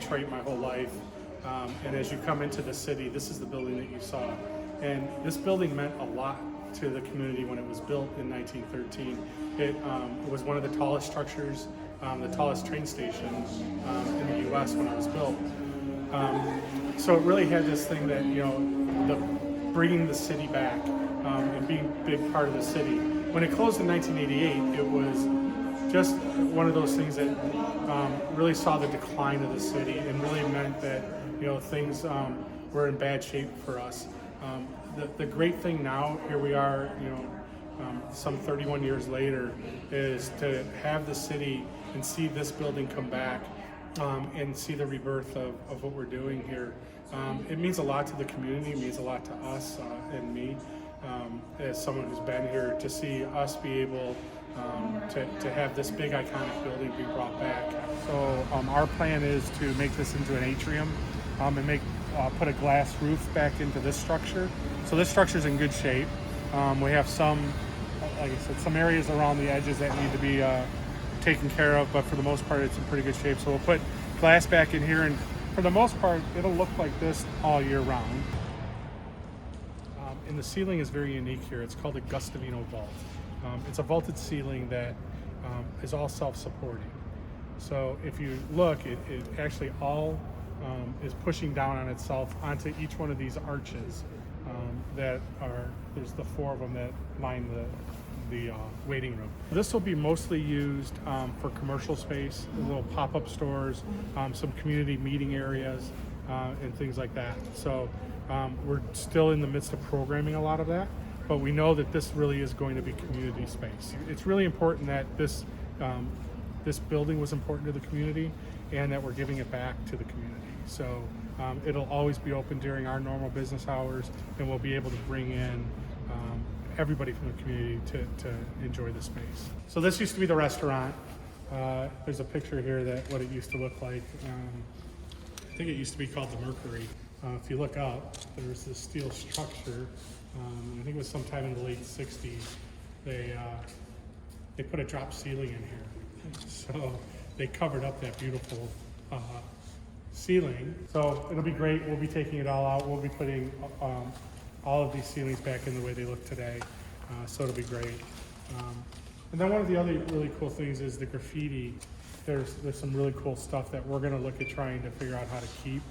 Detroit my whole life, and as you come into the city, this is the building that you saw. And this building meant a lot to the community when it was built in 1913. It was one of the tallest structures, the tallest train station in the U.S. when it was built. So it really had this thing that, bringing the city back and being a big part of the city. When it closed in 1988, it was just one of those things that really saw the decline of the city and really meant that things were in bad shape for us. The great thing now, here we are, some 31 years later, is to have the city and see this building come back and see the rebirth of what we're doing here. It means a lot to the community, it means a lot to us and me as someone who's been here, to see us be able to have this big iconic building be brought back. So our plan is to make this into an atrium and put a glass roof back into this structure. So this structure is in good shape. We have some, like I said, some areas around the edges that need to be taken care of, but for the most part it's in pretty good shape. So we'll put glass back in here, and for the most part it'll look like this all year round. And the ceiling is very unique here. It's called a Gustavino vault. It's a vaulted ceiling that is all self-supporting. So if you look, it actually all is pushing down on itself onto each one of these arches there's the 4 of them that line the waiting room. This will be mostly used for commercial space, little pop-up stores, some community meeting areas, and things like that. So we're still in the midst of programming a lot of that, but we know that this really is going to be community space. It's really important that this building was important to the community and that we're giving it back to the community. So it'll always be open during our normal business hours, and we'll be able to bring in everybody from the community to enjoy the space. So this used to be the restaurant. There's a picture here that what it used to look like. I think it used to be called the Mercury. If you look up, there's this steel structure. I think it was sometime in the late 60s. They put a drop ceiling in here. So they covered up that beautiful ceiling. So it'll be great. We'll be taking it all out. We'll be putting all of these ceilings back in the way they look today. So it'll be great. And then one of the other really cool things is the graffiti. There's some really cool stuff that we're gonna look at trying to figure out how to keep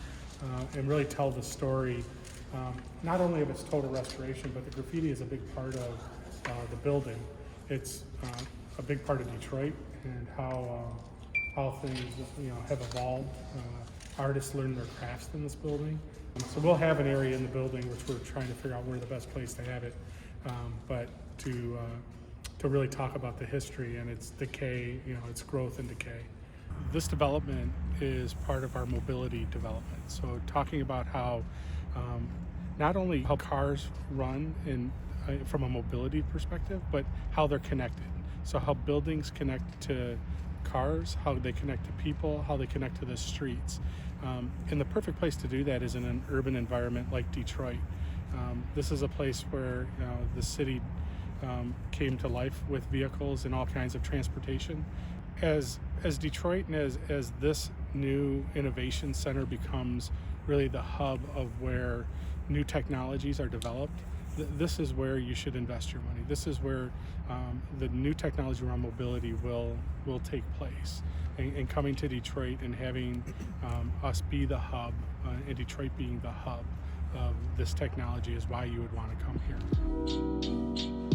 and really tell the story, not only of its total restoration, but the graffiti is a big part of the building. It's a big part of Detroit and how things have evolved. Artists learn their crafts in this building. So we'll have an area in the building which we're trying to figure out where the best place to have it, but to really talk about the history and its decay, its growth and decay. This development is part of our mobility development. So talking about how not only how cars run from a mobility perspective, but how they're connected. So how buildings connect to cars, how they connect to people, how they connect to the streets. And the perfect place to do that is in an urban environment like Detroit. This is a place where the city came to life with vehicles and all kinds of transportation. As Detroit and as this new innovation center becomes really the hub of where new technologies are developed, this is where you should invest your money. This is where the new technology around mobility will take place. And coming to Detroit and having us be the hub, and Detroit being the hub of this technology is why you would want to come here.